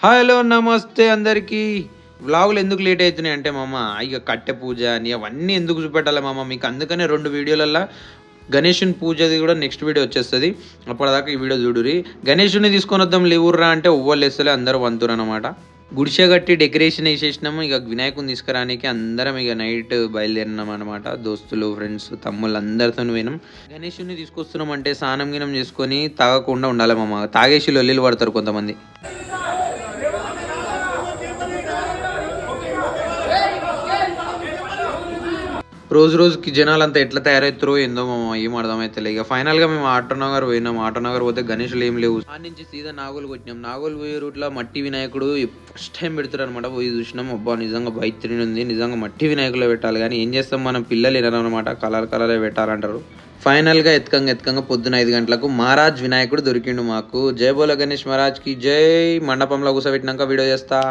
Hello నమస్తే అందరికీ. వ్లాగులు ఎందుకు లేట్ అవుతున్నాయి అంటే మామ ఇక కట్టె పూజ అని అవన్నీ ఎందుకు చూపెట్టాలి మామ మీకు, అందుకనే 2 వీడియోలల్లో గణేషుని పూజది కూడా నెక్స్ట్ వీడియో వచ్చేస్తుంది. అప్పటిదాకా ఈ వీడియో చూడురి. గణేషుని తీసుకొని వద్దాం లేవుర్రా అంటే ఎవ్వరు వేస్తలే, అందరూ వంతురు అనమాట. గుడిసె కట్టి డెకరేషన్ వేసేసినాము. ఇక వినాయకుని తీసుకురానికి అందరం ఇక నైట్ బయలుదేరినాం అనమాట. దోస్తులు, ఫ్రెండ్స్, తమ్ముళ్ళు అందరితో పోయినాం. గణేషుని తీసుకొస్తున్నాం అంటే స్నానం గినం చేసుకొని తాగకుండా ఉండాలి మామ. తాగేసి లొల్లిలు పడతారు కొంతమంది. రోజు రోజుకి జనాలంతా ఎట్లా తయారవుతారో ఏందో ఏం అర్థమైతే. ఇక ఫైనల్గా మేము ఆటోనగర్ పోయినాం. ఆటోనగర్ పోతే గణేషులు ఏం లేవు. ఆ నుంచి సీదా నాగోల్కి వచ్చినాం. నాగోల్ పోయే రూట్లో మట్టి వినాయకుడు ఫస్ట్ టైం పెడతారు అనమాట. పోయి చూసినాం. అబ్బా నిజంగా బైత్రి ఉంది, నిజంగా మట్టి వినాయకులు పెట్టాలి. కానీ ఏం చేస్తాం, మనం పిల్లలు వినరనమాట, కలరే పెట్టాలంటారు. ఫైనల్గా ఎత్కంగా పొద్దున 5 గంటలకు మహారాజ్ వినాయకుడు దొరికిండు మాకు. జై బోలో గణేష్ మహారాజ్కి జై. మండపంలో కూర్చోబెట్టినాక వీడియో చేస్తా.